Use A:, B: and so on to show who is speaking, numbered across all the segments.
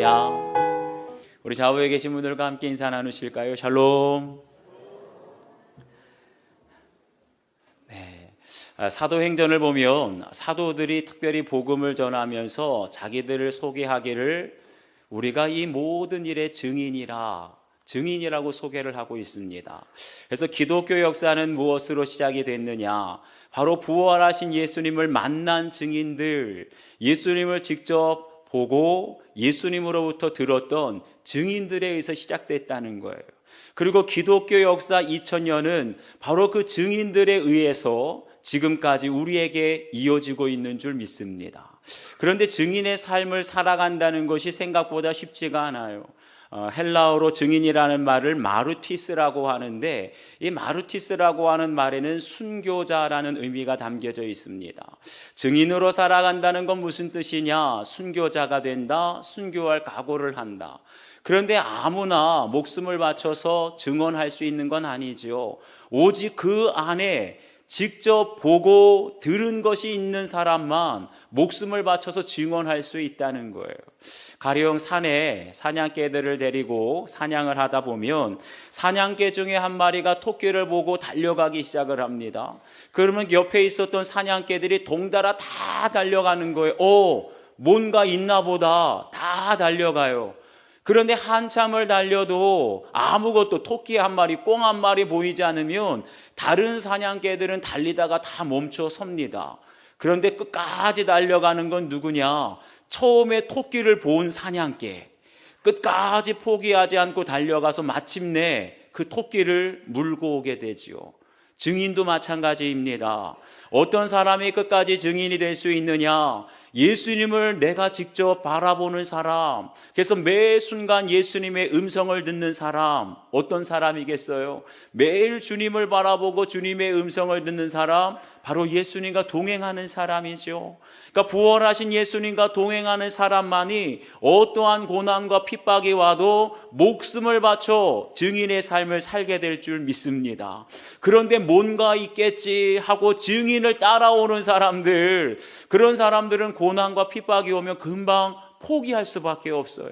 A: 할렐루야. 우리 좌우에 계신 분들과 함께 인사 나누실까요? 샬롬. 네, 사도행전을 보면 사도들이 특별히 복음을 전하면서 자기들을 소개하기를 우리가 이 모든 일의 증인이라고 소개를 하고 있습니다. 그래서 기독교 역사는 무엇으로 시작이 됐느냐? 바로 부활하신 예수님을 만난 증인들, 예수님을 직접 보고 예수님으로부터 들었던 증인들에 의해서 시작됐다는 거예요. 그리고 기독교 역사 2000년은 바로 그 증인들에 의해서 지금까지 우리에게 이어지고 있는 줄 믿습니다. 그런데 증인의 삶을 살아간다는 것이 생각보다 쉽지가 않아요. 헬라어로 증인이라는 말을 마르티스라고 하는데, 이 마르티스라고 하는 말에는 순교자라는 의미가 담겨져 있습니다. 증인으로 살아간다는 건 무슨 뜻이냐? 순교자가 된다, 순교할 각오를 한다. 그런데 아무나 목숨을 바쳐서 증언할 수 있는 건 아니죠. 오직 그 안에 직접 보고 들은 것이 있는 사람만 목숨을 바쳐서 증언할 수 있다는 거예요. 가령 산에 사냥개들을 데리고 사냥을 하다 보면 사냥개 중에 한 마리가 토끼를 보고 달려가기 시작을 합니다. 그러면 옆에 있었던 사냥개들이 동달아 다 달려가는 거예요. 뭔가 있나 보다. 다 달려가요. 그런데 한참을 달려도 아무것도, 토끼 한 마리, 꽁 한 마리 보이지 않으면 다른 사냥개들은 달리다가 다 멈춰 섭니다. 그런데 끝까지 달려가는 건 누구냐? 처음에 토끼를 본 사냥개. 끝까지 포기하지 않고 달려가서 마침내 그 토끼를 물고 오게 되지요. 증인도 마찬가지입니다. 어떤 사람이 끝까지 증인이 될 수 있느냐? 예수님을 내가 직접 바라보는 사람, 그래서 매 순간 예수님의 음성을 듣는 사람, 어떤 사람이겠어요? 매일 주님을 바라보고 주님의 음성을 듣는 사람, 바로 예수님과 동행하는 사람이죠. 그러니까 부활하신 예수님과 동행하는 사람만이 어떠한 고난과 핍박이 와도 목숨을 바쳐 증인의 삶을 살게 될 줄 믿습니다. 그런데 뭔가 있겠지 하고 증인을 따라오는 사람들, 그런 사람들은 고난과 핍박이 오면 금방 포기할 수밖에 없어요.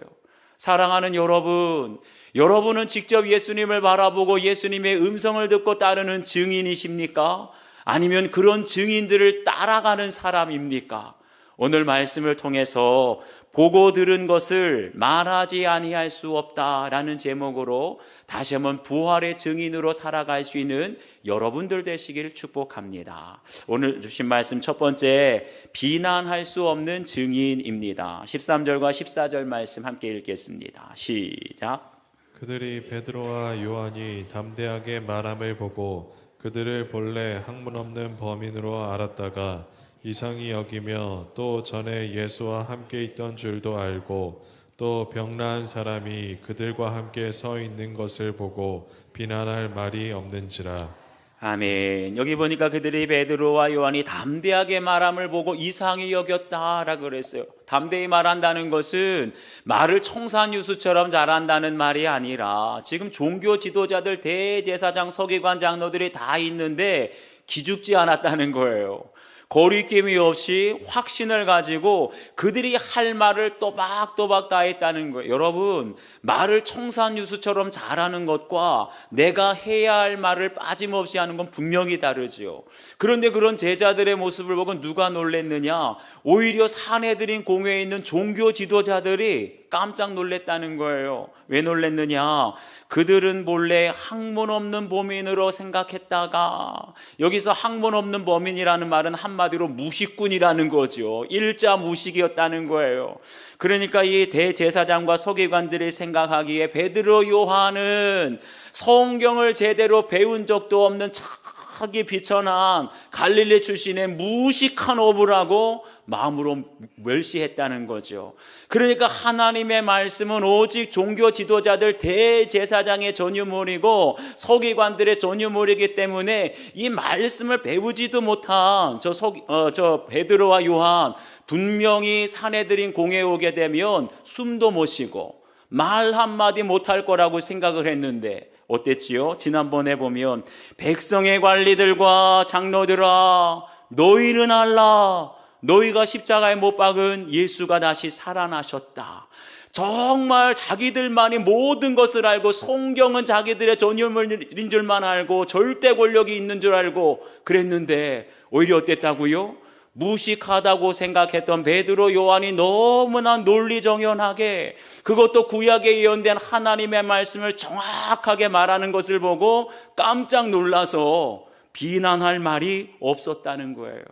A: 사랑하는 여러분, 여러분은 직접 예수님을 바라보고 예수님의 음성을 듣고 따르는 증인이십니까? 아니면 그런 증인들을 따라가는 사람입니까? 오늘 말씀을 통해서 보고 들은 것을 말하지 아니할 수 없다라는 제목으로 다시 한번 부활의 증인으로 살아갈 수 있는 여러분들 되시길 축복합니다. 오늘 주신 말씀 첫 번째, 비난할 수 없는 증인입니다. 13절과 14절 말씀 함께 읽겠습니다. 시작.
B: 그들이 베드로와 요한이 담대하게 말함을 보고 그들을 본래 학문 없는 범인으로 알았다가 이상히 여기며 또 전에 예수와 함께 있던 줄도 알고 또 병나은 사람이 그들과 함께 서 있는 것을 보고 비난할 말이 없는지라.
A: 아멘. 여기 보니까 그들이 베드로와 요한이 담대하게 말함을 보고 이상히 여겼다라고 그랬어요. 담대히 말한다는 것은 말을 청산유수처럼 잘한다는 말이 아니라 지금 종교 지도자들, 대제사장, 서기관, 장로들이 다 있는데 기죽지 않았다는 거예요. 거리낌이 없이 확신을 가지고 그들이 할 말을 또박또박 다 했다는 거예요. 여러분, 말을 청산유수처럼 잘하는 것과 내가 해야 할 말을 빠짐없이 하는 건 분명히 다르죠. 그런데 그런 제자들의 모습을 보고 누가 놀랬느냐? 오히려 사내들인 공회에 있는 종교 지도자들이 깜짝 놀랬다는 거예요. 왜 놀랬느냐? 그들은 본래 학문 없는 범인으로 생각했다가, 여기서 학문 없는 범인이라는 말은 한마디로 무식꾼이라는 거죠. 일자 무식이었다는 거예요. 그러니까 이 대제사장과 서기관들이 생각하기에 베드로, 요한은 성경을 제대로 배운 적도 없는 착하게 비천한 갈릴리 출신의 무식한 어부라고 마음으로 멸시했다는 거죠. 그러니까 하나님의 말씀은 오직 종교 지도자들, 대제사장의 전유물이고 서기관들의 전유물이기 때문에 이 말씀을 배우지도 못한 저 베드로와 요한, 분명히 사내들인 공회에 오게 되면 숨도 못 쉬고 말 한마디 못할 거라고 생각을 했는데 어땠지요? 지난번에 보면 백성의 관리들과 장로들아, 너희는 알라, 너희가 십자가에 못 박은 예수가 다시 살아나셨다. 정말 자기들만이 모든 것을 알고 성경은 자기들의 전유물인 줄만 알고 절대 권력이 있는 줄 알고 그랬는데 오히려 어땠다고요? 무식하다고 생각했던 베드로, 요한이 너무나 논리정연하게, 그것도 구약에 예언된 하나님의 말씀을 정확하게 말하는 것을 보고 깜짝 놀라서 비난할 말이 없었다는 거예요.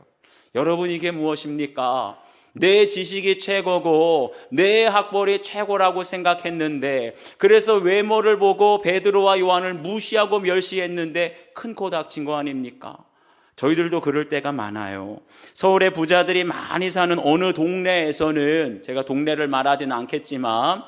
A: 여러분, 이게 무엇입니까? 내 지식이 최고고 내 학벌이 최고라고 생각했는데, 그래서 외모를 보고 베드로와 요한을 무시하고 멸시했는데 큰 코 닥친 거 아닙니까? 저희들도 그럴 때가 많아요. 서울의 부자들이 많이 사는 어느 동네에서는, 제가 동네를 말하지는 않겠지만,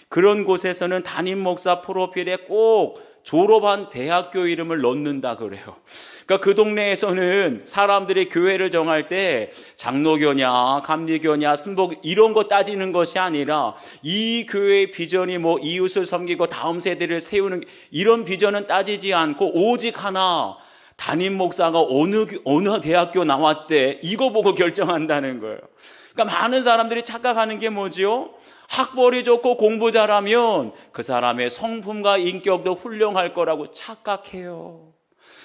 A: 그런 곳에서는 담임 목사 프로필에 꼭 졸업한 대학교 이름을 넣는다 그래요. 그러니까 그 동네에서는 사람들이 교회를 정할 때 장로교냐 감리교냐 순복 이런 거 따지는 것이 아니라 이 교회의 비전이 뭐 이웃을 섬기고 다음 세대를 세우는 이런 비전은 따지지 않고 오직 하나, 담임 목사가 어느 대학교 나왔대, 이거 보고 결정한다는 거예요. 그러니까 많은 사람들이 착각하는 게 뭐지요? 학벌이 좋고 공부 잘하면 그 사람의 성품과 인격도 훌륭할 거라고 착각해요.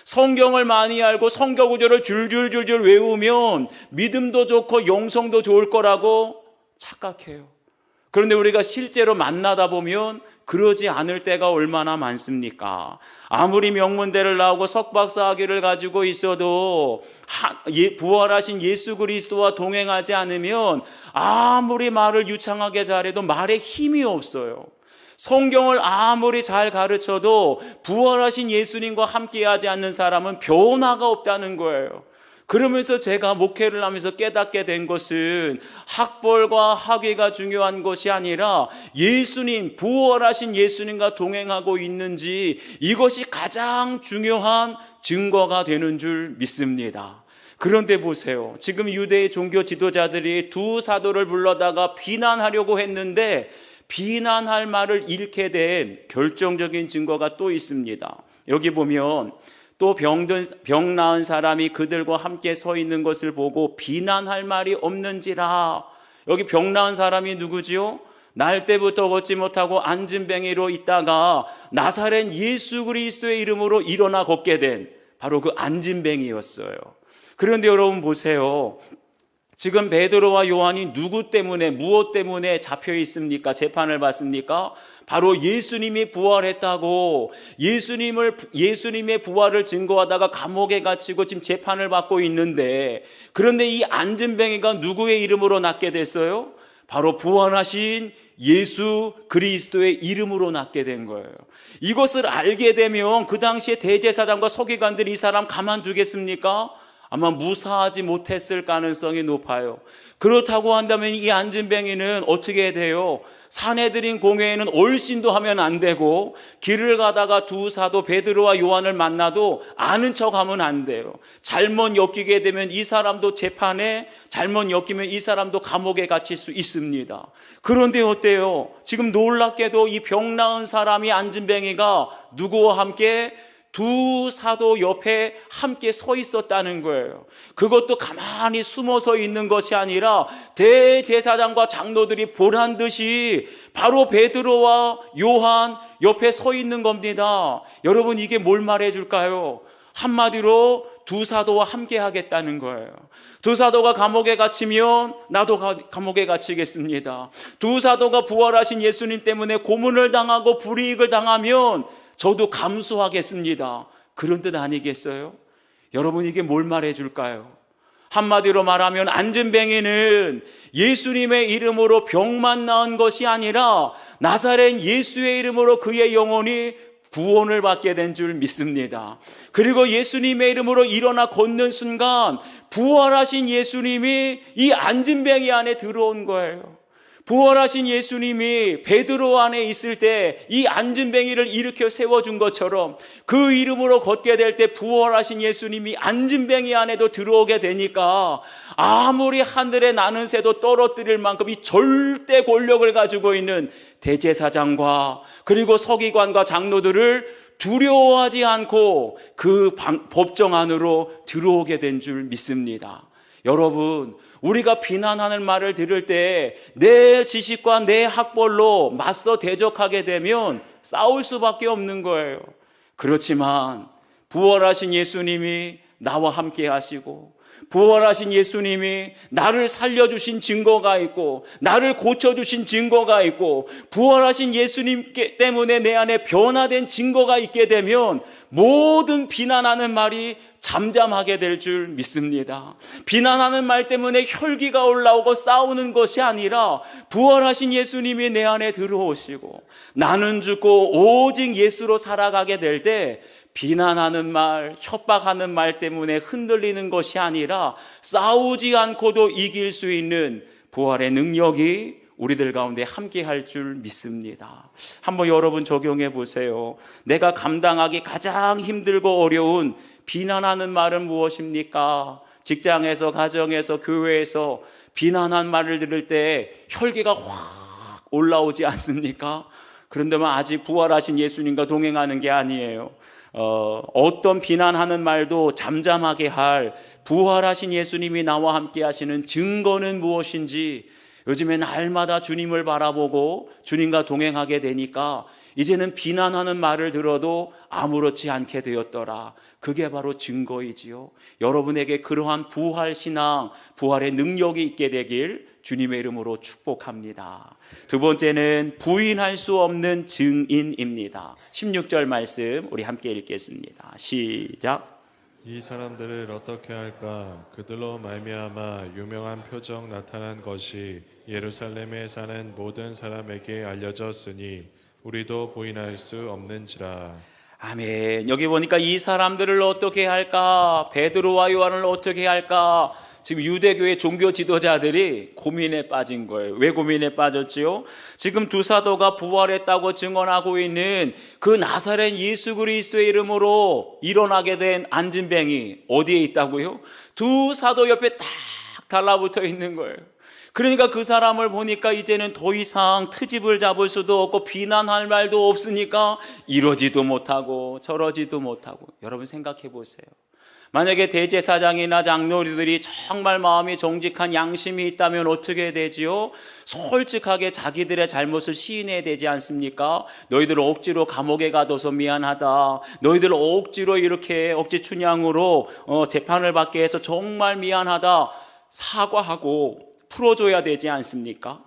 A: 성경을 많이 알고 성경 구절을 줄줄줄줄 외우면 믿음도 좋고 영성도 좋을 거라고 착각해요. 그런데 우리가 실제로 만나다 보면 그러지 않을 때가 얼마나 많습니까? 아무리 명문대를 나오고 석박사 학위를 가지고 있어도 부활하신 예수 그리스도와 동행하지 않으면 아무리 말을 유창하게 잘해도 말에 힘이 없어요. 성경을 아무리 잘 가르쳐도 부활하신 예수님과 함께하지 않는 사람은 변화가 없다는 거예요. 그러면서 제가 목회를 하면서 깨닫게 된 것은 학벌과 학위가 중요한 것이 아니라 예수님, 부활하신 예수님과 동행하고 있는지, 이것이 가장 중요한 증거가 되는 줄 믿습니다. 그런데 보세요. 지금 유대의 종교 지도자들이 두 사도를 불러다가 비난하려고 했는데 비난할 말을 잃게 된 결정적인 증거가 또 있습니다. 여기 보면 또 병 나은 사람이 그들과 함께 서 있는 것을 보고 비난할 말이 없는지라. 여기 병 나은 사람이 누구지요? 날 때부터 걷지 못하고 앉은뱅이로 있다가 나사렛 예수 그리스도의 이름으로 일어나 걷게 된 바로 그 앉은뱅이였어요. 그런데 여러분 보세요. 지금 베드로와 요한이 누구 때문에, 무엇 때문에 잡혀 있습니까? 재판을 받습니까? 바로 예수님이 부활했다고, 예수님의 부활을 증거하다가 감옥에 갇히고 지금 재판을 받고 있는데, 그런데 이 앉은뱅이가 누구의 이름으로 낫게 됐어요? 바로 부활하신 예수 그리스도의 이름으로 낫게 된 거예요. 이것을 알게 되면 그 당시에 대제사장과 서기관들이 이 사람 가만두겠습니까? 아마 무사하지 못했을 가능성이 높아요. 그렇다고 한다면 이 앉은뱅이는 어떻게 돼요? 산헤드린 공회에는 얼씬도 하면 안 되고, 길을 가다가 두 사도 베드로와 요한을 만나도 아는 척하면 안 돼요. 잘못 엮이게 되면 이 사람도 재판에, 잘못 엮이면 이 사람도 감옥에 갇힐 수 있습니다. 그런데 어때요? 지금 놀랍게도 이 병 나은 사람이 앉은뱅이가 누구와 함께? 두 사도 옆에 함께 서 있었다는 거예요. 그것도 가만히 숨어서 있는 것이 아니라 대제사장과 장로들이 보란 듯이 바로 베드로와 요한 옆에 서 있는 겁니다. 여러분, 이게 뭘 말해 줄까요? 한마디로 두 사도와 함께 하겠다는 거예요. 두 사도가 감옥에 갇히면 나도 감옥에 갇히겠습니다. 두 사도가 부활하신 예수님 때문에 고문을 당하고 불이익을 당하면 저도 감수하겠습니다. 그런 뜻 아니겠어요? 여러분, 이게 뭘 말해 줄까요? 한마디로 말하면 앉은뱅이는 예수님의 이름으로 병만 나은 것이 아니라 나사렛 예수의 이름으로 그의 영혼이 구원을 받게 된 줄 믿습니다. 그리고 예수님의 이름으로 일어나 걷는 순간 부활하신 예수님이 이 앉은뱅이 안에 들어온 거예요. 부활하신 예수님이 베드로 안에 있을 때 이 앉은뱅이를 일으켜 세워준 것처럼 그 이름으로 걷게 될 때 부활하신 예수님이 앉은뱅이 안에도 들어오게 되니까 아무리 하늘에 나는 새도 떨어뜨릴 만큼 이 절대 권력을 가지고 있는 대제사장과 그리고 서기관과 장로들을 두려워하지 않고 그 법정 안으로 들어오게 된 줄 믿습니다. 여러분, 우리가 비난하는 말을 들을 때 내 지식과 내 학벌로 맞서 대적하게 되면 싸울 수밖에 없는 거예요. 그렇지만 부활하신 예수님이 나와 함께 하시고, 부활하신 예수님이 나를 살려주신 증거가 있고, 나를 고쳐주신 증거가 있고, 부활하신 예수님 때문에 내 안에 변화된 증거가 있게 되면 모든 비난하는 말이 잠잠하게 될 줄 믿습니다. 비난하는 말 때문에 혈기가 올라오고 싸우는 것이 아니라 부활하신 예수님이 내 안에 들어오시고 나는 죽고 오직 예수로 살아가게 될 때 비난하는 말, 협박하는 말 때문에 흔들리는 것이 아니라 싸우지 않고도 이길 수 있는 부활의 능력이 우리들 가운데 함께 할 줄 믿습니다. 한번 여러분 적용해 보세요. 내가 감당하기 가장 힘들고 어려운 비난하는 말은 무엇입니까? 직장에서, 가정에서, 교회에서 비난한 말을 들을 때 혈기가 확 올라오지 않습니까? 그런데만 아직 부활하신 예수님과 동행하는 게 아니에요. 어떤 비난하는 말도 잠잠하게 할 부활하신 예수님이 나와 함께 하시는 증거는 무엇인지, 요즘에 날마다 주님을 바라보고 주님과 동행하게 되니까 이제는 비난하는 말을 들어도 아무렇지 않게 되었더라. 그게 바로 증거이지요. 여러분에게 그러한 부활신앙, 부활의 능력이 있게 되길 주님의 이름으로 축복합니다. 두 번째는 부인할 수 없는 증인입니다. 16절 말씀 우리 함께 읽겠습니다. 시작.
B: 이 사람들을 어떻게 할까? 그들로 말미암아 유명한 표적 나타난 것이 예루살렘에 사는 모든 사람에게 알려졌으니 우리도 부인할 수 없는지라.
A: 아멘. 여기 보니까 이 사람들을 어떻게 할까? 베드로와 요한을 어떻게 할까? 지금 유대교의 종교 지도자들이 고민에 빠진 거예요. 왜 고민에 빠졌지요? 지금 두 사도가 부활했다고 증언하고 있는 그 나사렛 예수 그리스도의 이름으로 일어나게 된 안진뱅이 어디에 있다고요? 두 사도 옆에 딱 달라붙어 있는 거예요. 그러니까 그 사람을 보니까 이제는 더 이상 트집을 잡을 수도 없고 비난할 말도 없으니까 이러지도 못하고 저러지도 못하고. 여러분 생각해 보세요. 만약에 대제사장이나 장로들이 정말 마음이 정직한 양심이 있다면 어떻게 되지요? 솔직하게 자기들의 잘못을 시인해야 되지 않습니까? 너희들 억지로 감옥에 가둬서 미안하다. 너희들 억지로 이렇게 억지 춘향으로 재판을 받게 해서 정말 미안하다. 사과하고 풀어줘야 되지 않습니까?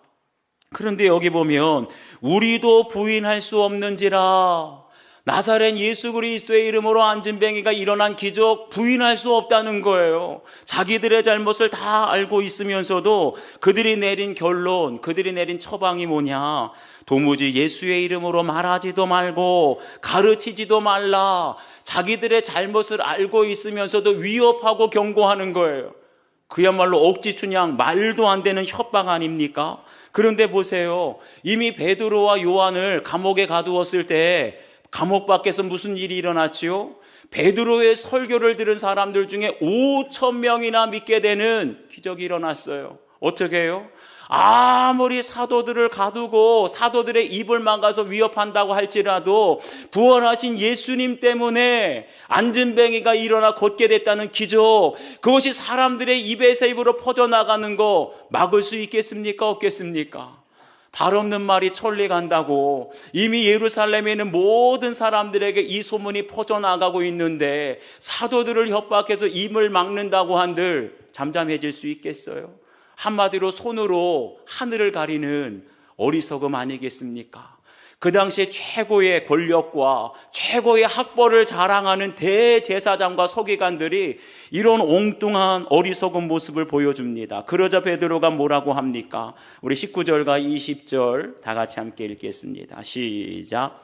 A: 그런데 여기 보면 우리도 부인할 수 없는지라. 나사렛 예수 그리스도의 이름으로 안진뱅이가 일어난 기적 부인할 수 없다는 거예요. 자기들의 잘못을 다 알고 있으면서도 그들이 내린 결론, 그들이 내린 처방이 뭐냐? 도무지 예수의 이름으로 말하지도 말고 가르치지도 말라. 자기들의 잘못을 알고 있으면서도 위협하고 경고하는 거예요. 그야말로 억지춘향, 말도 안 되는 협박 아닙니까? 그런데 보세요. 이미 베드로와 요한을 감옥에 가두었을 때 감옥 밖에서 무슨 일이 일어났지요? 베드로의 설교를 들은 사람들 중에 5,000명이나 믿게 되는 기적이 일어났어요. 어떻게 해요? 아무리 사도들을 가두고 사도들의 입을 막아서 위협한다고 할지라도 부활하신 예수님 때문에 안진뱅이가 일어나 걷게 됐다는 기적, 그것이 사람들의 입에서 입으로 퍼져나가는 거 막을 수 있겠습니까? 없겠습니까? 발 없는 말이 천리 간다고 이미 예루살렘에 있는 모든 사람들에게 이 소문이 퍼져나가고 있는데 사도들을 협박해서 입을 막는다고 한들 잠잠해질 수 있겠어요? 한마디로 손으로 하늘을 가리는 어리석음 아니겠습니까? 그 당시에 최고의 권력과 최고의 학벌을 자랑하는 대제사장과 서기관들이 이런 엉뚱한 어리석은 모습을 보여줍니다. 그러자 베드로가 뭐라고 합니까? 우리 19절과 20절 다 같이 함께 읽겠습니다. 시작.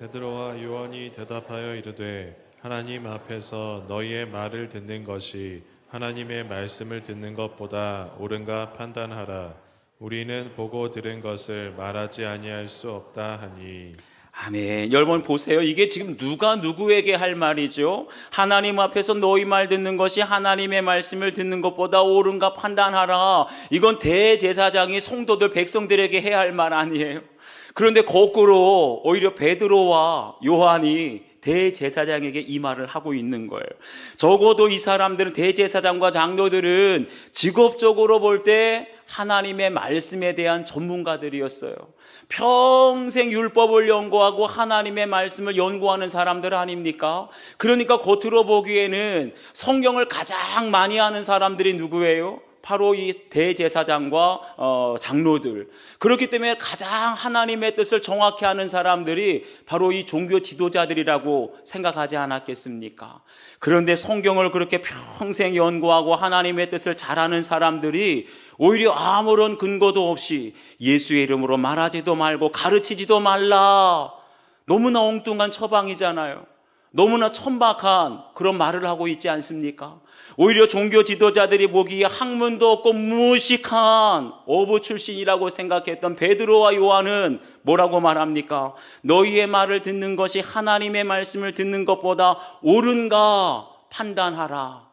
B: 베드로와 요한이 대답하여 이르되 하나님 앞에서 너희의 말을 듣는 것이 하나님의 말씀을 듣는 것보다 옳은가 판단하라. 우리는 보고 들은 것을 말하지 아니할 수 없다 하니.
A: 아멘. 여러분 보세요. 이게 지금 누가 누구에게 할 말이죠? 하나님 앞에서 너희 말 듣는 것이 하나님의 말씀을 듣는 것보다 옳은가 판단하라. 이건 대제사장이 성도들 백성들에게 해야 할 말 아니에요? 그런데 거꾸로 오히려 베드로와 요한이 대제사장에게 이 말을 하고 있는 거예요. 적어도 이 사람들은, 대제사장과 장로들은 직업적으로 볼 때 하나님의 말씀에 대한 전문가들이었어요. 평생 율법을 연구하고 하나님의 말씀을 연구하는 사람들 아닙니까? 그러니까 겉으로 보기에는 성경을 가장 많이 아는 사람들이 누구예요? 바로 이 대제사장과 장로들. 그렇기 때문에 가장 하나님의 뜻을 정확히 아는 사람들이 바로 이 종교 지도자들이라고 생각하지 않았겠습니까? 그런데 성경을 그렇게 평생 연구하고 하나님의 뜻을 잘 아는 사람들이 오히려 아무런 근거도 없이 예수의 이름으로 말하지도 말고 가르치지도 말라, 너무나 엉뚱한 처방이잖아요. 너무나 천박한 그런 말을 하고 있지 않습니까? 오히려 종교 지도자들이 보기에 학문도 없고 무식한 어부 출신이라고 생각했던 베드로와 요한은 뭐라고 말합니까? 너희의 말을 듣는 것이 하나님의 말씀을 듣는 것보다 옳은가 판단하라.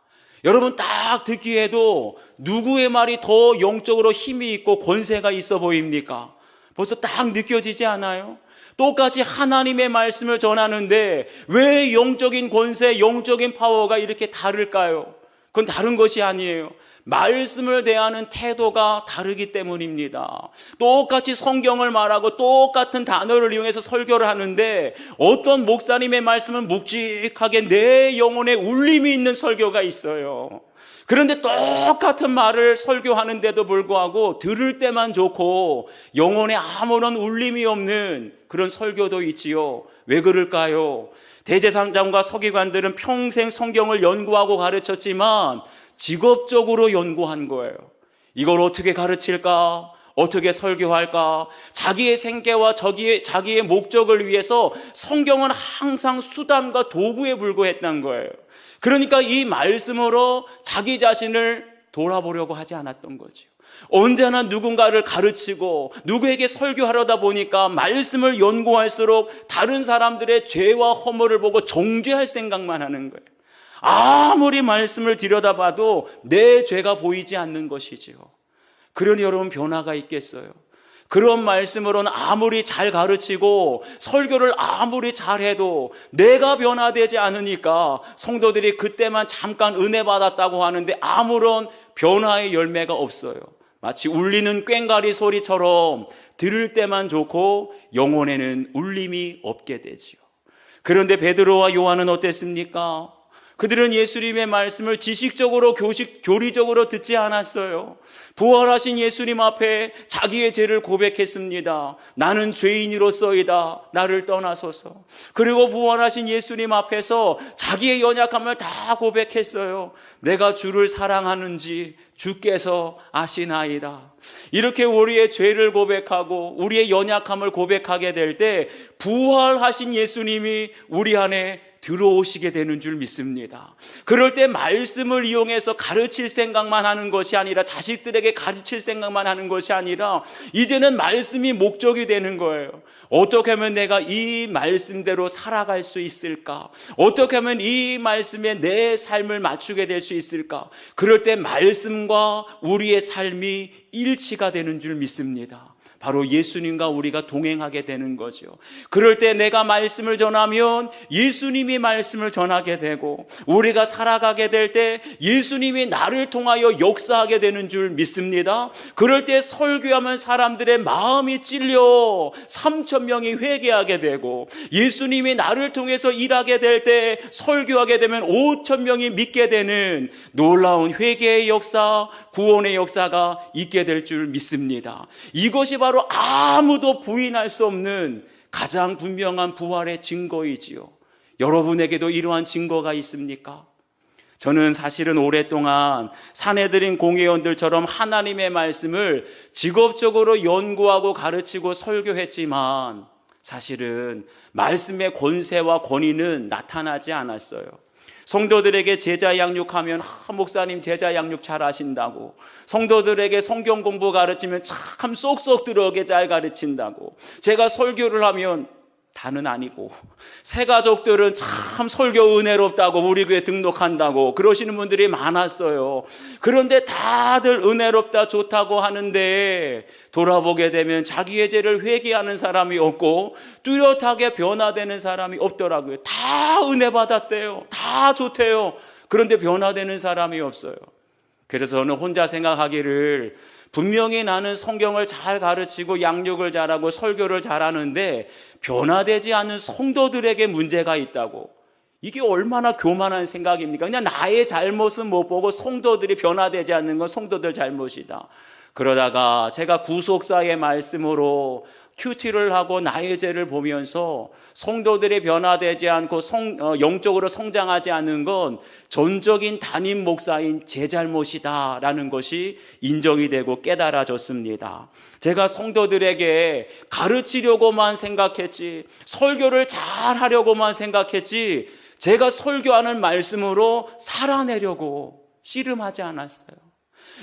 A: 여러분, 딱 듣기에도 누구의 말이 더 영적으로 힘이 있고 권세가 있어 보입니까? 벌써 딱 느껴지지 않아요? 똑같이 하나님의 말씀을 전하는데 왜 영적인 권세, 영적인 파워가 이렇게 다를까요? 그건 다른 것이 아니에요. 말씀을 대하는 태도가 다르기 때문입니다. 똑같이 성경을 말하고 똑같은 단어를 이용해서 설교를 하는데 어떤 목사님의 말씀은 묵직하게 내 영혼에 울림이 있는 설교가 있어요. 그런데 똑같은 말을 설교하는데도 불구하고 들을 때만 좋고 영혼에 아무런 울림이 없는 그런 설교도 있지요. 왜 그럴까요? 대제사장과 서기관들은 평생 성경을 연구하고 가르쳤지만 직업적으로 연구한 거예요. 이걸 어떻게 가르칠까? 어떻게 설교할까? 자기의 생계와 자기의 목적을 위해서 성경은 항상 수단과 도구에 불과했던 거예요. 그러니까 이 말씀으로 자기 자신을 돌아보려고 하지 않았던 거죠. 언제나 누군가를 가르치고 누구에게 설교하려다 보니까 말씀을 연구할수록 다른 사람들의 죄와 허물을 보고 정죄할 생각만 하는 거예요. 아무리 말씀을 들여다봐도 내 죄가 보이지 않는 것이지요. 그러니 여러분, 변화가 있겠어요? 그런 말씀으로는 아무리 잘 가르치고 설교를 아무리 잘해도 내가 변화되지 않으니까 성도들이 그때만 잠깐 은혜 받았다고 하는데 아무런 변화의 열매가 없어요. 마치 울리는 꽹과리 소리처럼 들을 때만 좋고 영혼에는 울림이 없게 되지요. 그런데 베드로와 요한은 어땠습니까? 그들은 예수님의 말씀을 지식적으로 교리적으로 듣지 않았어요. 부활하신 예수님 앞에 자기의 죄를 고백했습니다. 나는 죄인으로서이다. 나를 떠나소서. 그리고 부활하신 예수님 앞에서 자기의 연약함을 다 고백했어요. 내가 주를 사랑하는지 주께서 아시나이다. 이렇게 우리의 죄를 고백하고 우리의 연약함을 고백하게 될 때 부활하신 예수님이 우리 안에 들어오시게 되는 줄 믿습니다. 그럴 때 말씀을 이용해서 가르칠 생각만 하는 것이 아니라, 자식들에게 가르칠 생각만 하는 것이 아니라 이제는 말씀이 목적이 되는 거예요. 어떻게 하면 내가 이 말씀대로 살아갈 수 있을까? 어떻게 하면 이 말씀에 내 삶을 맞추게 될 수 있을까? 그럴 때 말씀과 우리의 삶이 일치가 되는 줄 믿습니다. 바로 예수님과 우리가 동행하게 되는 거죠. 그럴 때 내가 말씀을 전하면 예수님이 말씀을 전하게 되고, 우리가 살아가게 될 때 예수님이 나를 통하여 역사하게 되는 줄 믿습니다. 그럴 때 설교하면 사람들의 마음이 찔려 3,000명이 회개하게 되고, 예수님이 나를 통해서 일하게 될 때 설교하게 되면 5,000명이 믿게 되는 놀라운 회개의 역사, 구원의 역사가 있게 될 줄 믿습니다. 이것이 바로 아무도 부인할 수 없는 가장 분명한 부활의 증거이지요. 여러분에게도 이러한 증거가 있습니까? 저는 사실은 오랫동안 사내들인 공회원들처럼 하나님의 말씀을 직업적으로 연구하고 가르치고 설교했지만 사실은 말씀의 권세와 권위는 나타나지 않았어요. 성도들에게 제자 양육하면 목사님 제자 양육 잘 하신다고, 성도들에게 성경 공부 가르치면 참 쏙쏙 들어오게 잘 가르친다고, 제가 설교를 하면 다는 아니고, 새 가족들은 참 설교 은혜롭다고 우리 교회 등록한다고 그러시는 분들이 많았어요. 그런데 다들 은혜롭다 좋다고 하는데 돌아보게 되면 자기의 죄를 회개하는 사람이 없고 뚜렷하게 변화되는 사람이 없더라고요. 다 은혜 받았대요. 다 좋대요. 그런데 변화되는 사람이 없어요. 그래서 저는 혼자 생각하기를, 분명히 나는 성경을 잘 가르치고 양육을 잘하고 설교를 잘하는데 변화되지 않는 성도들에게 문제가 있다고. 이게 얼마나 교만한 생각입니까? 그냥 나의 잘못은 못 보고 성도들이 변화되지 않는 건 성도들 잘못이다. 그러다가 제가 구속사의 말씀으로 큐티를 하고 나의 죄를 보면서 성도들이 변화되지 않고 영적으로 성장하지 않는 건 전적인 담임 목사인 제 잘못이다라는 것이 인정이 되고 깨달아졌습니다. 제가 성도들에게 가르치려고만 생각했지, 설교를 잘 하려고만 생각했지, 제가 설교하는 말씀으로 살아내려고 씨름하지 않았어요.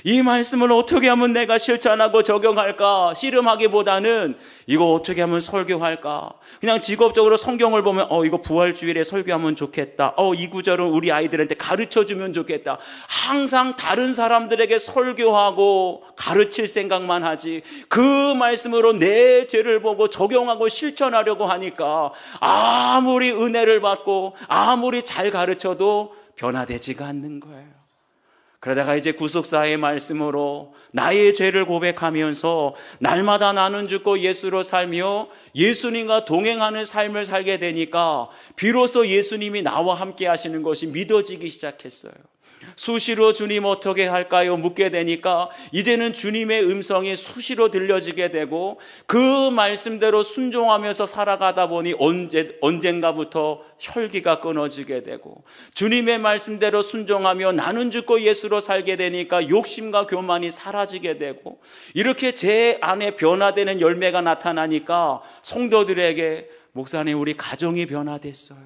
A: 이 말씀을 어떻게 하면 내가 실천하고 적용할까 씨름하기보다는 이거 어떻게 하면 설교할까, 그냥 직업적으로 성경을 보면 이거 부활주일에 설교하면 좋겠다, 이 구절은 우리 아이들한테 가르쳐주면 좋겠다, 항상 다른 사람들에게 설교하고 가르칠 생각만 하지 그 말씀으로 내 죄를 보고 적용하고 실천하려고 하니까 아무리 은혜를 받고 아무리 잘 가르쳐도 변화되지가 않는 거예요. 그러다가 이제 구속사의 말씀으로 나의 죄를 고백하면서 날마다 나는 죽고 예수로 살며 예수님과 동행하는 삶을 살게 되니까 비로소 예수님이 나와 함께 하시는 것이 믿어지기 시작했어요. 수시로 주님 어떻게 할까요? 묻게 되니까 이제는 주님의 음성이 수시로 들려지게 되고 그 말씀대로 순종하면서 살아가다 보니 언젠가부터 혈기가 끊어지게 되고 주님의 말씀대로 순종하며 나는 죽고 예수로 살게 되니까 욕심과 교만이 사라지게 되고 이렇게 제 안에 변화되는 열매가 나타나니까 성도들에게 목사님 우리 가정이 변화됐어요.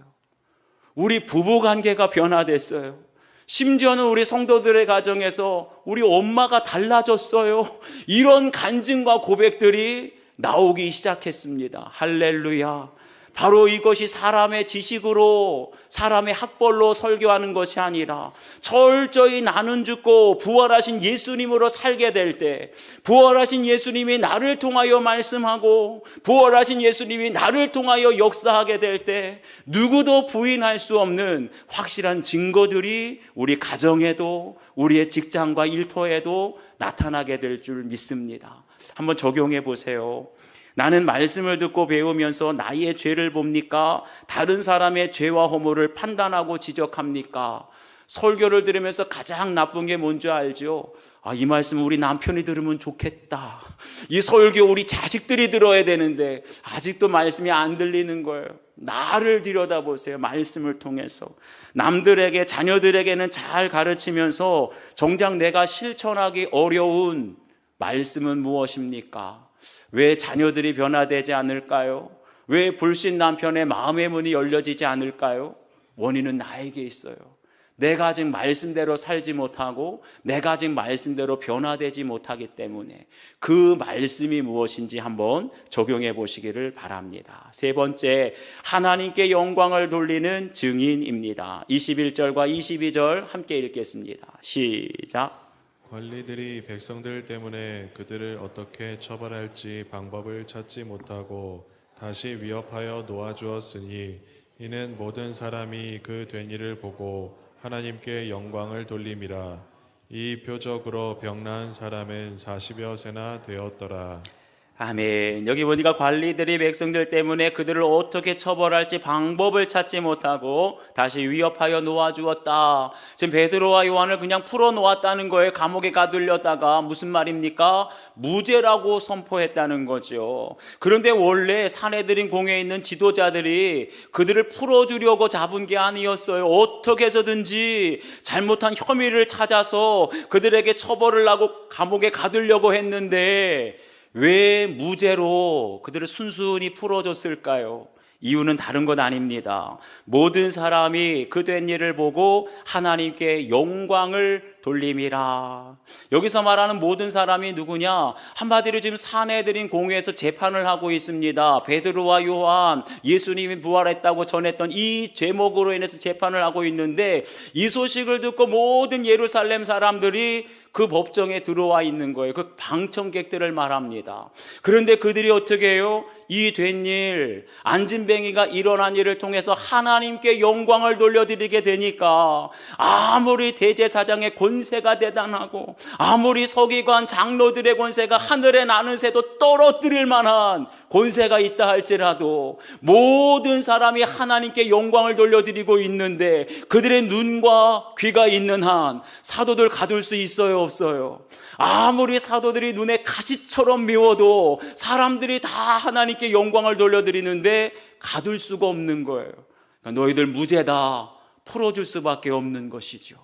A: 우리 부부관계가 변화됐어요. 심지어는 우리 성도들의 가정에서 우리 엄마가 달라졌어요. 이런 간증과 고백들이 나오기 시작했습니다. 할렐루야. 바로 이것이 사람의 지식으로 사람의 학벌로 설교하는 것이 아니라 철저히 나는 죽고 부활하신 예수님으로 살게 될 때, 부활하신 예수님이 나를 통하여 말씀하고 부활하신 예수님이 나를 통하여 역사하게 될 때 누구도 부인할 수 없는 확실한 증거들이 우리 가정에도 우리의 직장과 일터에도 나타나게 될 줄 믿습니다. 한번 적용해 보세요. 나는 말씀을 듣고 배우면서 나의 죄를 봅니까? 다른 사람의 죄와 허물을 판단하고 지적합니까? 설교를 들으면서 가장 나쁜 게 뭔지 알죠? 이 말씀 우리 남편이 들으면 좋겠다. 이 설교 우리 자식들이 들어야 되는데 아직도 말씀이 안 들리는 거예요. 나를 들여다보세요. 말씀을 통해서 남들에게, 자녀들에게는 잘 가르치면서 정작 내가 실천하기 어려운 말씀은 무엇입니까? 왜 자녀들이 변화되지 않을까요? 왜 불신 남편의 마음의 문이 열려지지 않을까요? 원인은 나에게 있어요. 내가 아직 말씀대로 살지 못하고 내가 아직 말씀대로 변화되지 못하기 때문에 그 말씀이 무엇인지 한번 적용해 보시기를 바랍니다. 세 번째, 하나님께 영광을 돌리는 증인입니다. 21절과 22절 함께 읽겠습니다. 시작.
B: 관리들이 백성들 때문에 그들을 어떻게 처벌할지 방법을 찾지 못하고 다시 위협하여 놓아주었으니 이는 모든 사람이 그 된 일을 보고 하나님께 영광을 돌림이라. 이 표적으로 병나은 사람은 40여 세나 되었더라.
A: 아멘. 여기 보니까 관리들이 백성들 때문에 그들을 어떻게 처벌할지 방법을 찾지 못하고 다시 위협하여 놓아주었다. 지금 베드로와 요한을 그냥 풀어놓았다는 거예요. 감옥에 가둘렸다가. 무슨 말입니까? 무죄라고 선포했다는 거죠. 그런데 원래 사내들인 공회에 있는 지도자들이 그들을 풀어주려고 잡은 게 아니었어요. 어떻게 해서든지 잘못한 혐의를 찾아서 그들에게 처벌을 하고 감옥에 가두려고 했는데 왜 무죄로 그들을 순순히 풀어줬을까요? 이유는 다른 것 아닙니다. 모든 사람이 그 된 일을 보고 하나님께 영광을 돌림이라. 여기서 말하는 모든 사람이 누구냐? 한마디로 지금 사내들인 공회에서 재판을 하고 있습니다. 베드로와 요한, 예수님이 부활했다고 전했던 이 제목으로 인해서 재판을 하고 있는데, 이 소식을 듣고 모든 예루살렘 사람들이 그 법정에 들어와 있는 거예요. 그 방청객들을 말합니다. 그런데 그들이 어떻게 해요? 이 된 일, 안진뱅이가 일어난 일을 통해서 하나님께 영광을 돌려드리게 되니까 아무리 대제사장의 권세가 대단하고 아무리 서기관 장로들의 권세가 하늘에 나는 새도 떨어뜨릴 만한 권세가 있다 할지라도 모든 사람이 하나님께 영광을 돌려드리고 있는데 그들의 눈과 귀가 있는 한 사도들 가둘 수 있어요, 없어요? 아무리 사도들이 눈에 가시처럼 미워도 사람들이 다 하나님께 영광을 돌려드리는데 가둘 수가 없는 거예요. 그러니까 너희들 무죄다, 풀어줄 수밖에 없는 것이죠.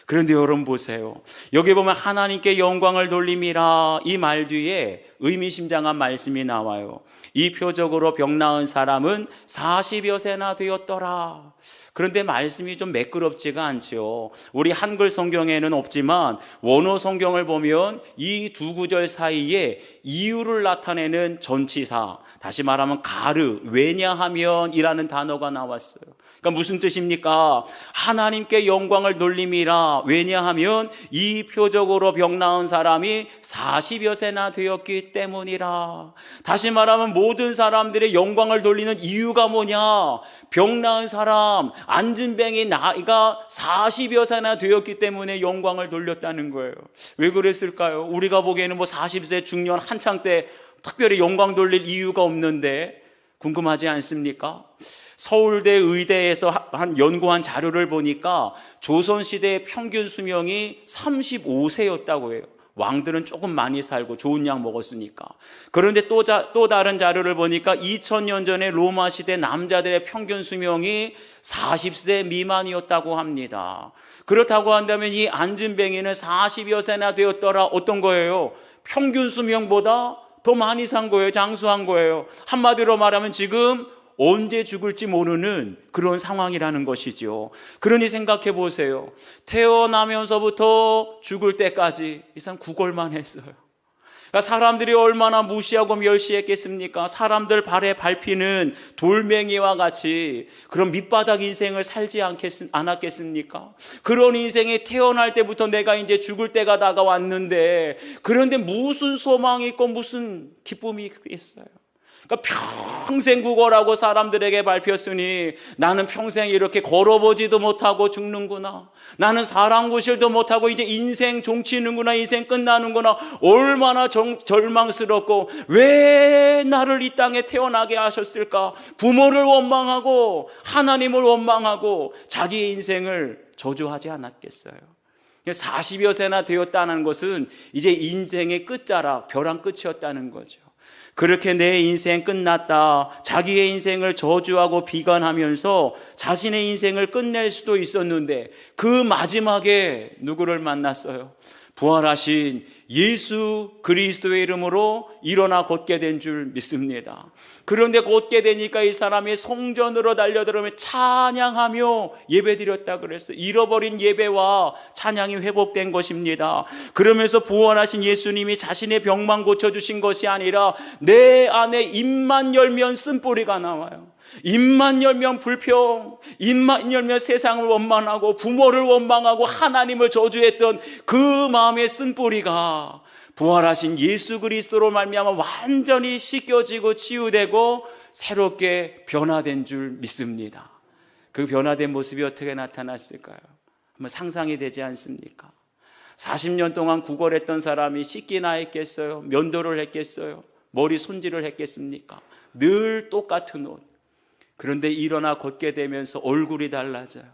A: 그런데 여러분 보세요. 여기 보면 하나님께 영광을 돌림이라 이 말 뒤에 의미심장한 말씀이 나와요. 이 표적으로 병 나은 사람은 40여 세나 되었더라. 그런데 말씀이 좀 매끄럽지가 않죠. 우리 한글 성경에는 없지만 원어 성경을 보면 이 두 구절 사이에 이유를 나타내는 전치사, 다시 말하면 가르, 왜냐하면 이라는 단어가 나왔어요. 그러니까 무슨 뜻입니까? 하나님께 영광을 돌림이라. 왜냐하면 이 표적으로 병 나은 사람이 40여 세나 되었기 때문이라. 다시 말하면 모든 사람들의 영광을 돌리는 이유가 뭐냐? 병 나은 사람, 안진뱅이 나이가 40여 세나 되었기 때문에 영광을 돌렸다는 거예요. 왜 그랬을까요? 우리가 보기에는 뭐 40세 중년 한창 때 특별히 영광 돌릴 이유가 없는데 궁금하지 않습니까? 서울대 의대에서 연구한 자료를 보니까 조선시대의 평균 수명이 35세였다고 해요. 왕들은 조금 많이 살고 좋은 약 먹었으니까. 그런데 또 다른 자료를 보니까 2000년 전에 로마 시대 남자들의 평균 수명이 40세 미만이었다고 합니다. 그렇다고 한다면 이 안진뱅이는 40여 세나 되었더라. 어떤 거예요? 평균 수명보다 더 많이 산 거예요. 장수한 거예요. 한마디로 말하면 지금 언제 죽을지 모르는 그런 상황이라는 것이죠. 그러니 생각해 보세요. 태어나면서부터 죽을 때까지 이 사람 구걸만 했어요. 그러니까 사람들이 얼마나 무시하고 멸시했겠습니까? 사람들 발에 밟히는 돌멩이와 같이 그런 밑바닥 인생을 살지 않았겠습니까? 그런 인생이 태어날 때부터 내가 이제 죽을 때가 다가왔는데 그런데 무슨 소망이 있고 무슨 기쁨이 있어요? 그러니까 평생 구걸하고 사람들에게 밟혔으니 나는 평생 이렇게 걸어보지도 못하고 죽는구나. 나는 사랑구실도 못하고 이제 인생 종치는구나. 인생 끝나는구나. 얼마나 절망스럽고 왜 나를 이 땅에 태어나게 하셨을까? 부모를 원망하고 하나님을 원망하고 자기의 인생을 저주하지 않았겠어요? 40여 세나 되었다는 것은 이제 인생의 끝자락, 벼랑 끝이었다는 거죠. 그렇게 내 인생 끝났다. 자기의 인생을 저주하고 비관하면서 자신의 인생을 끝낼 수도 있었는데 그 마지막에 누구를 만났어요? 부활하신 예수 그리스도의 이름으로 일어나 걷게 된 줄 믿습니다. 그런데 걷게 되니까 이 사람이 성전으로 달려들으며 찬양하며 예배드렸다 그랬어요. 잃어버린 예배와 찬양이 회복된 것입니다. 그러면서 부활하신 예수님이 자신의 병만 고쳐주신 것이 아니라 내 안에 입만 열면 쓴뿌리가 나와요. 입만 열면 불평, 입만 열면 세상을 원망하고 부모를 원망하고 하나님을 저주했던 그 마음의 쓴뿌리가 부활하신 예수 그리스도로 말미암아 완전히 씻겨지고 치유되고 새롭게 변화된 줄 믿습니다. 그 변화된 모습이 어떻게 나타났을까요? 한번 상상이 되지 않습니까? 40년 동안 구걸했던 사람이 씻기나 했겠어요? 면도를 했겠어요? 머리 손질을 했겠습니까? 늘 똑같은 옷. 그런데 일어나 걷게 되면서 얼굴이 달라져요.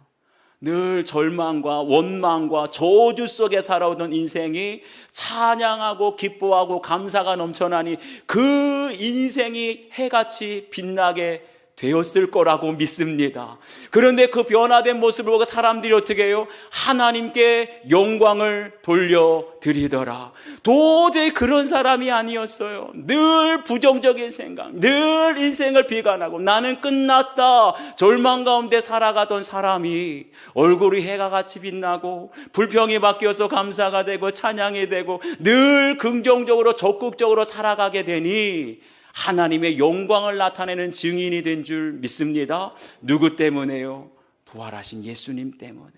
A: 늘 절망과 원망과 저주 속에 살아오던 인생이 찬양하고 기뻐하고 감사가 넘쳐나니 그 인생이 해같이 빛나게 되었을 거라고 믿습니다. 그런데 그 변화된 모습을 보고 사람들이 어떻게 해요? 하나님께 영광을 돌려드리더라. 도저히 그런 사람이 아니었어요. 늘 부정적인 생각, 늘 인생을 비관하고 나는 끝났다 절망 가운데 살아가던 사람이 얼굴이 해가 같이 빛나고 불평이 바뀌어서 감사가 되고 찬양이 되고 늘 긍정적으로 적극적으로 살아가게 되니 하나님의 영광을 나타내는 증인이 된 줄 믿습니다. 누구 때문에요? 부활하신 예수님 때문에.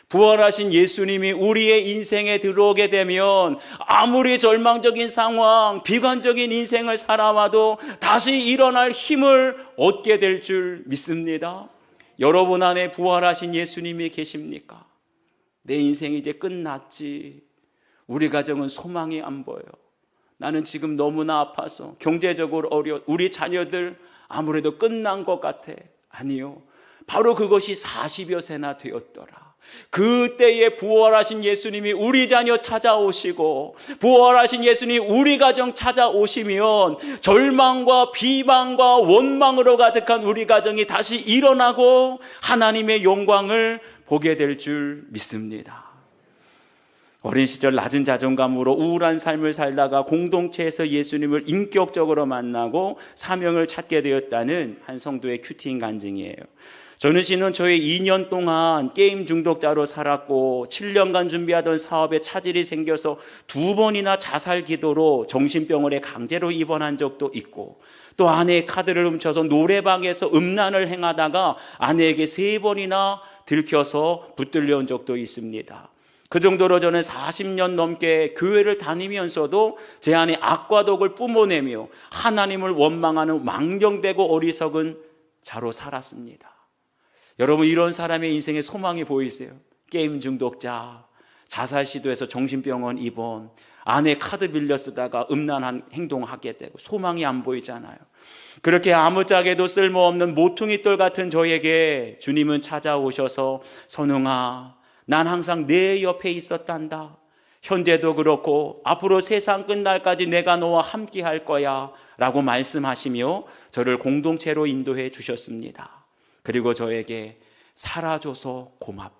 A: 부활하신 예수님이 우리의 인생에 들어오게 되면 아무리 절망적인 상황, 비관적인 인생을 살아와도 다시 일어날 힘을 얻게 될 줄 믿습니다. 여러분 안에 부활하신 예수님이 계십니까? 내 인생이 이제 끝났지. 우리 가정은 소망이 안 보여. 나는 지금 너무나 아파서 경제적으로 어려워. 우리 자녀들 아무래도 끝난 것 같아. 아니요. 바로 그것이 40여 세나 되었더라. 그때에 부활하신 예수님이 우리 자녀 찾아오시고 부활하신 예수님이 우리 가정 찾아오시면 절망과 비방과 원망으로 가득한 우리 가정이 다시 일어나고 하나님의 영광을 보게 될 줄 믿습니다. 어린 시절 낮은 자존감으로 우울한 삶을 살다가 공동체에서 예수님을 인격적으로 만나고 사명을 찾게 되었다는 한 성도의 큐티인 간증이에요. 전우 씨는 저의 2년 동안 게임 중독자로 살았고 7년간 준비하던 사업에 차질이 생겨서 2번이나 자살 기도로 정신병원에 강제로 입원한 적도 있고 또 아내의 카드를 훔쳐서 노래방에서 음란을 행하다가 아내에게 3번이나 들켜서 붙들려온 적도 있습니다. 그 정도로 저는 40년 넘게 교회를 다니면서도 제 안에 악과 독을 뿜어내며 하나님을 원망하는 망령되고 어리석은 자로 살았습니다. 여러분, 이런 사람의 인생에 소망이 보이세요? 게임 중독자, 자살 시도해서 정신병원 입원, 아내 카드 빌려 쓰다가 음란한 행동하게 되고 소망이 안 보이잖아요. 그렇게 아무짝에도 쓸모없는 모퉁이돌 같은 저에게 주님은 찾아오셔서 선웅아, 난 항상 내 옆에 있었단다. 현재도 그렇고 앞으로 세상 끝날까지 내가 너와 함께 할 거야 라고 말씀하시며 저를 공동체로 인도해 주셨습니다. 그리고 저에게 살아줘서 고맙다.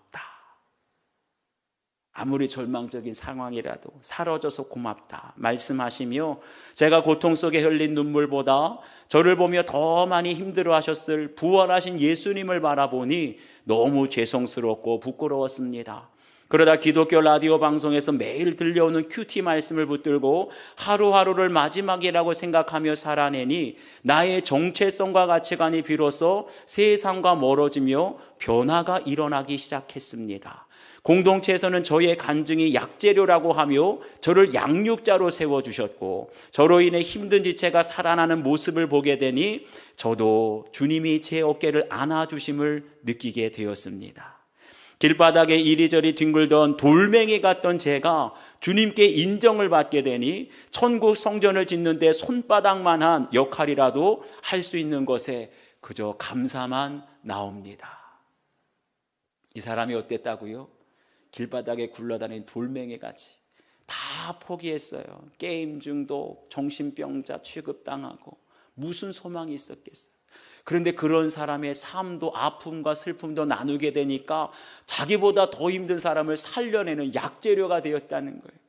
A: 아무리 절망적인 상황이라도 살아줘서 고맙다 말씀하시며 제가 고통 속에 흘린 눈물보다 저를 보며 더 많이 힘들어하셨을 부활하신 예수님을 바라보니 너무 죄송스럽고 부끄러웠습니다. 그러다 기독교 라디오 방송에서 매일 들려오는 큐티 말씀을 붙들고 하루하루를 마지막이라고 생각하며 살아내니 나의 정체성과 가치관이 비로소 세상과 멀어지며 변화가 일어나기 시작했습니다. 공동체에서는 저의 간증이 약재료라고 하며 저를 양육자로 세워주셨고 저로 인해 힘든 지체가 살아나는 모습을 보게 되니 저도 주님이 제 어깨를 안아주심을 느끼게 되었습니다. 길바닥에 이리저리 뒹굴던 돌멩이 같던 제가 주님께 인정을 받게 되니 천국 성전을 짓는데 손바닥만한 역할이라도 할 수 있는 것에 그저 감사만 나옵니다. 이 사람이 어땠다고요? 길바닥에 굴러다니는 돌멩이같이 다 포기했어요. 게임 중독, 정신병자 취급당하고 무슨 소망이 있었겠어요. 그런데 그런 사람의 삶도 아픔과 슬픔도 나누게 되니까 자기보다 더 힘든 사람을 살려내는 약재료가 되었다는 거예요.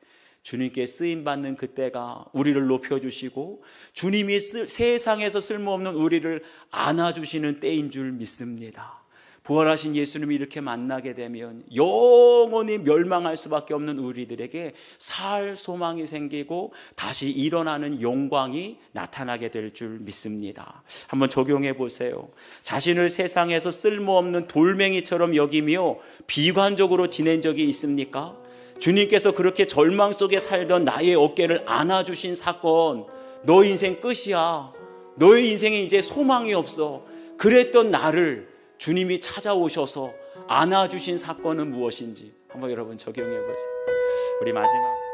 A: 주님께 쓰임받는 그때가 우리를 높여주시고 주님이 세상에서 쓸모없는 우리를 안아주시는 때인 줄 믿습니다. 부활하신 예수님이 이렇게 만나게 되면 영원히 멸망할 수밖에 없는 우리들에게 살 소망이 생기고 다시 일어나는 영광이 나타나게 될 줄 믿습니다. 한번 적용해 보세요. 자신을 세상에서 쓸모없는 돌멩이처럼 여기며 비관적으로 지낸 적이 있습니까? 주님께서 그렇게 절망 속에 살던 나의 어깨를 안아주신 사건, 너 인생 끝이야. 너의 인생에 이제 소망이 없어. 그랬던 나를 주님이 찾아오셔서 안아주신 사건은 무엇인지 한번 여러분 적용해 보세요. 우리 마지막